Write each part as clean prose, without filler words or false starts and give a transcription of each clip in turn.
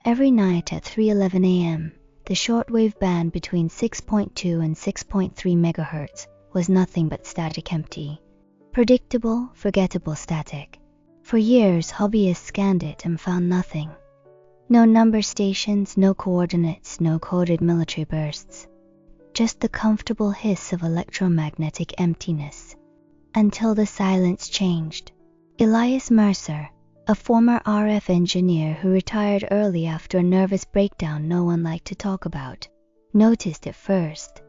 Every night at 3:11 a.m., the shortwave band between 6.2 and 6.3 MHz was nothing but static empty. Predictable, forgettable static. For years, hobbyists scanned it and found nothing. No number stations, no coordinates, no coded military bursts. Just the comfortable hiss of electromagnetic emptiness. Until the silence changed. Elias Mercer, a former RF engineer who retired early after a nervous breakdown no one liked to talk about, noticed it first.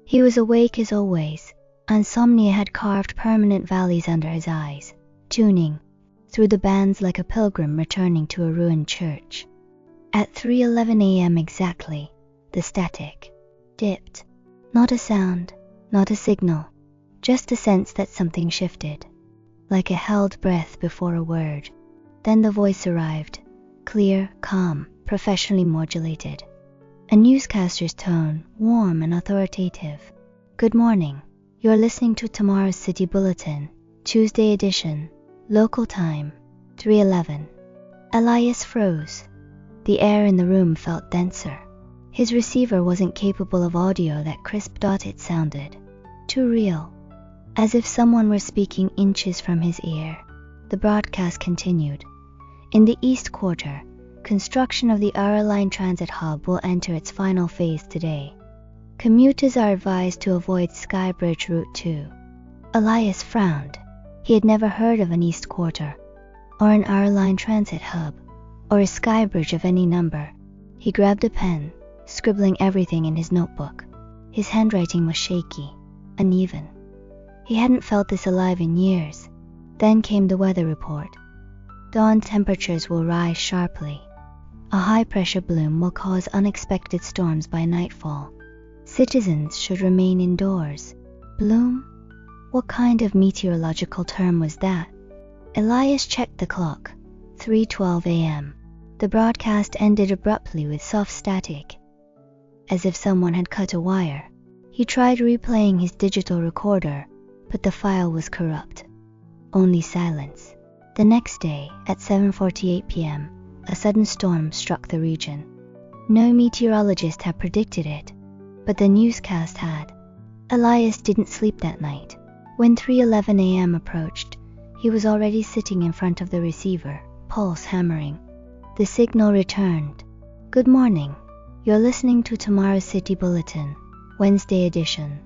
He was awake as always. Insomnia had carved permanent valleys under his eyes, tuning through the bands like a pilgrim returning to a ruined church. At 3:11 a.m. exactly, the static dipped. Not a sound, not a signal, just a sense that something shifted, like a held breath before a word. Then the voice arrived, clear, calm, professionally modulated. A newscaster's tone, warm and authoritative. Good morning. You're listening to tomorrow's City Bulletin, Tuesday edition, local time, 3:11. Elias froze. The air in the room felt denser. His receiver wasn't capable of audio that crisp. It sounded too real, as if someone were speaking inches from his ear. The broadcast continued. In the East Quarter, construction of the Eerie Line transit hub will enter its final phase today. Commuters are advised to avoid Skybridge Route 2. Elias frowned. He had never heard of an East Quarter, or an Eerie Line transit hub, or a Skybridge of any number. He grabbed a pen, scribbling everything in his notebook. His handwriting was shaky, uneven. He hadn't felt this alive in years. Then came the weather report. Dawn temperatures will rise sharply. A high-pressure bloom will cause unexpected storms by nightfall. Citizens should remain indoors. Bloom? What kind of meteorological term was that? Elias checked the clock. 3:12 a.m. The broadcast ended abruptly with soft static, as if someone had cut a wire. He tried replaying his digital recorder, but the file was corrupt. Only silence. The next day, at 7:48 p.m., a sudden storm struck the region. No meteorologist had predicted it, but the newscast had. Elias didn't sleep that night. When 3:11 a.m. approached, he was already sitting in front of the receiver, pulse hammering. The signal returned. Good morning. You're listening to tomorrow's City Bulletin, Wednesday edition.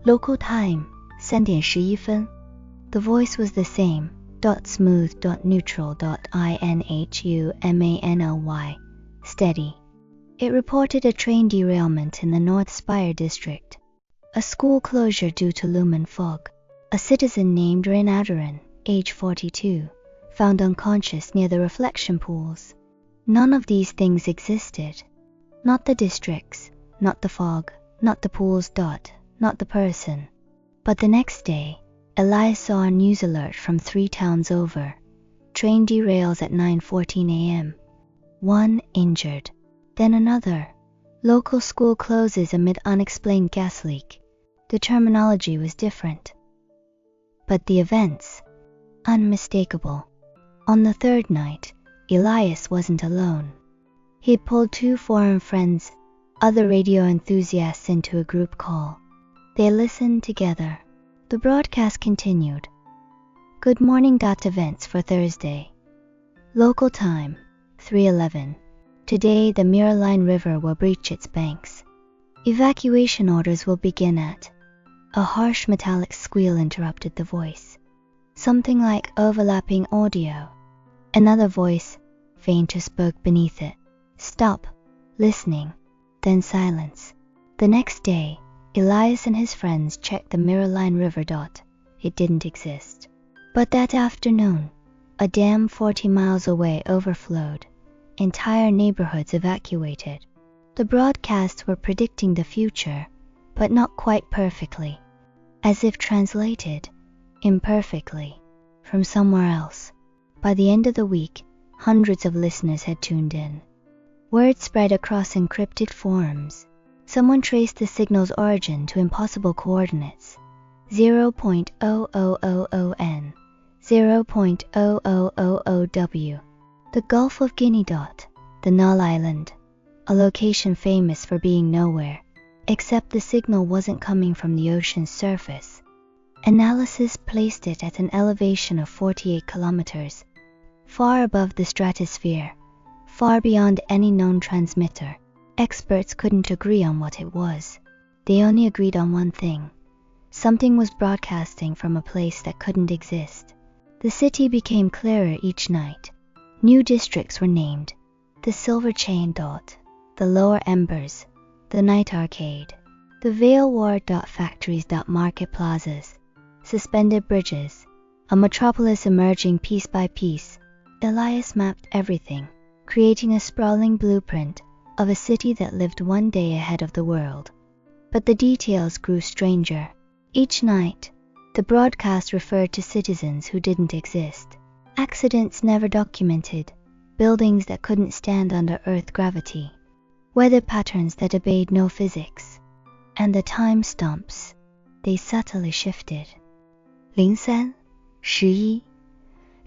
Local time, 3:11 分. The voice was the same, smooth, neutral, inhumany, steady. It reported a train derailment in the North Spire district, a school closure due to lumen fog, a citizen named Rin Adarin, age 42, found unconscious near the reflection pools. None of these things existed. Not the districts, not the fog, not the pools. Not the person. But the next day, Elias saw a news alert from 3 towns over. Train derails at 9:14 a.m. 1 injured. Then another. Local school closes amid unexplained gas leak. The terminology was different, but the events, unmistakable. On the third night, Elias wasn't alone. He pulled 2 foreign friends, other radio enthusiasts, into a group call. They listened together. The broadcast continued. Good morning. Events for Thursday. Local time, 3:11. Today the Mirror Line River will breach its banks. Evacuation orders will begin at. A harsh metallic squeal interrupted the voice. Something like overlapping audio. Another voice, fainter, spoke beneath it. Stop. Listening. Then silence. The next day, Elias and his friends checked the Mirror Line River. It didn't exist. But that afternoon, a dam 40 miles away overflowed. Entire neighborhoods evacuated. The broadcasts were predicting the future, but not quite perfectly, as if translated, imperfectly, from somewhere else. By the end of the week, hundreds of listeners had tuned in. Word spread across encrypted forums. Someone traced the signal's origin to impossible coordinates, 0.0000 N, 0.0000 W, the Gulf of Guinea. the Null Island, a location famous for being nowhere, except the signal wasn't coming from the ocean's surface. Analysis placed it at an elevation of 48 kilometers, far above the stratosphere, far beyond any known transmitter. Experts couldn't agree on what it was. They only agreed on one thing. Something was broadcasting from a place that couldn't exist. The city became clearer each night. New districts were named: the Silver Chain. The Lower Embers, the Night Arcade, the Veil Ward. Factories. Market plazas, suspended bridges, a metropolis emerging piece by piece. Elias mapped everything, creating a sprawling blueprint of a city that lived one day ahead of the world. But the details grew stranger. Each night, the broadcast referred to citizens who didn't exist, accidents never documented, buildings that couldn't stand under Earth gravity, weather patterns that obeyed no physics, and the time stamps, they subtly shifted. 03,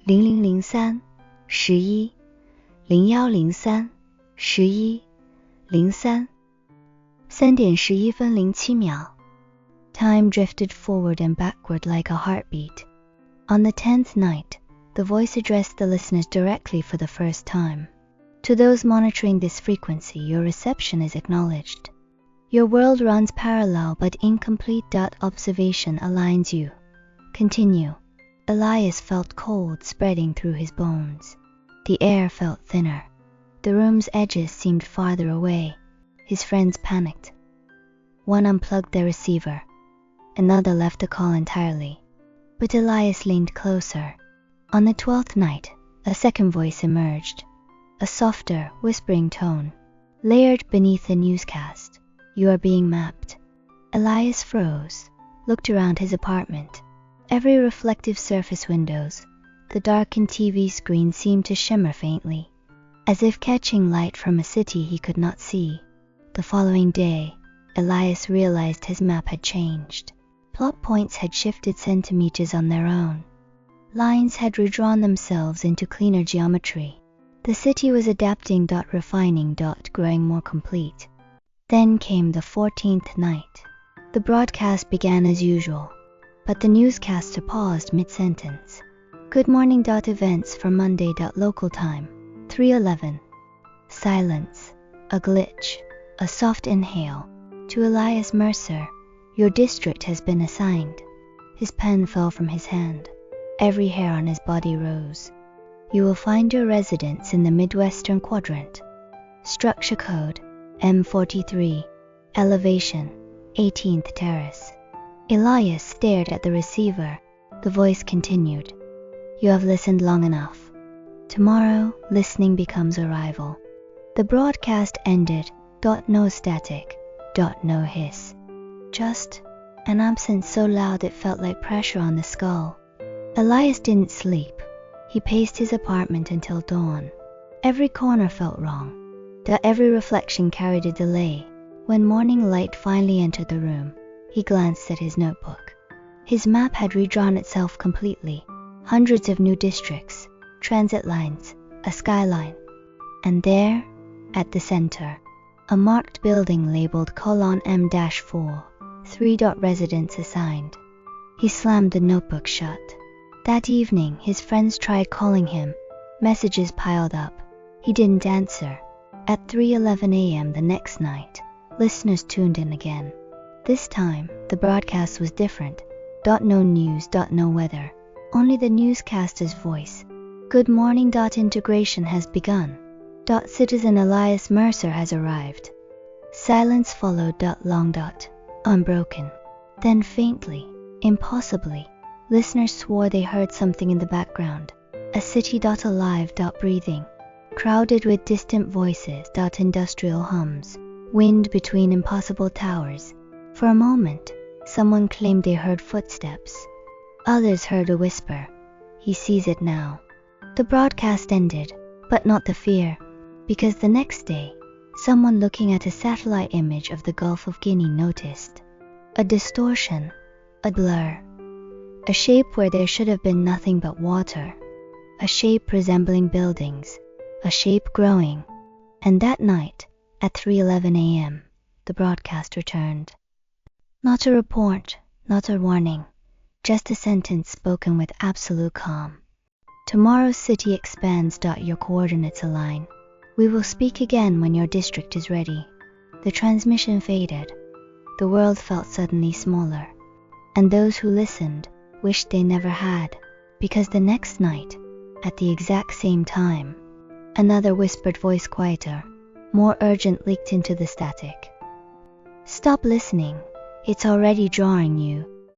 11, 0003, 11, 0103, 11, 03 3点11分07秒 Time drifted forward and backward like a heartbeat. On the 10th night, the voice addressed the listeners directly for the first time. To those monitoring this frequency, your reception is acknowledged. Your world runs parallel but incomplete. Observation aligns you. Continue. Elias felt cold spreading through his bones. The air felt thinner. The room's edges seemed farther away. His friends panicked. One unplugged their receiver. Another left the call entirely. But Elias leaned closer. On the 12th night, a second voice emerged. A softer, whispering tone, layered beneath the newscast. You are being mapped. Elias froze, looked around his apartment. Every reflective surface windows, the darkened TV screen seemed to shimmer faintly, as if catching light from a city he could not see. The following day, Elias realized his map had changed. Plot points had shifted centimeters on their own. Lines had redrawn themselves into cleaner geometry. The city was adapting. Refining. Growing more complete. Then came the 14th night. The broadcast began as usual, but the newscaster paused mid-sentence. Good morning. Events for Monday. Local time, 3:11. Silence. A glitch. A soft inhale. To Elias Mercer, your district has been assigned. His pen fell from his hand. Every hair on his body rose. You will find your residence in the Midwestern Quadrant. Structure code, M43. Elevation, 18th Terrace. Elias stared at the receiver. The voice continued. You have listened long enough. Tomorrow, listening becomes arrival. The broadcast ended. No static. No hiss. Just an absence so loud it felt like pressure on the skull. Elias didn't sleep. He paced his apartment until dawn. Every corner felt wrong. Every reflection carried a delay. When morning light finally entered the room, he glanced at his notebook. His map had redrawn itself completely. Hundreds of new districts, transit lines, a skyline. And there, at the center, a marked building labeled :M-4, 3. Residence assigned. He slammed the notebook shut. That evening, his friends tried calling him. Messages piled up. He didn't answer. At 3:11 a.m. the next night, listeners tuned in again. This time, the broadcast was different. No news. No weather. Only the newscaster's voice. Good morning. Integration has begun. Citizen Elias Mercer has arrived. Silence followed. Long. Unbroken. Then faintly, impossibly, listeners swore they heard something in the background. A city. Alive. Breathing. Crowded with distant voices. Industrial hums. Wind between impossible towers. For a moment, someone claimed they heard footsteps. Others heard a whisper. He sees it now. The broadcast ended, but not the fear. Because the next day, someone looking at a satellite image of the Gulf of Guinea noticed a distortion, a blur, a shape where there should have been nothing but water, a shape resembling buildings, a shape growing, And that night, at 3:11 a.m., the broadcast returned. Not a report, not a warning, just a sentence spoken with absolute calm. Tomorrow's city expands. Your coordinates align. We will speak again when your district is ready. The transmission faded. The world felt suddenly smaller. And those who listened wished they never had, because the next night, at the exact same time, another whispered voice, quieter, more urgent, leaked into the static. Stop listening. It's already drawing you.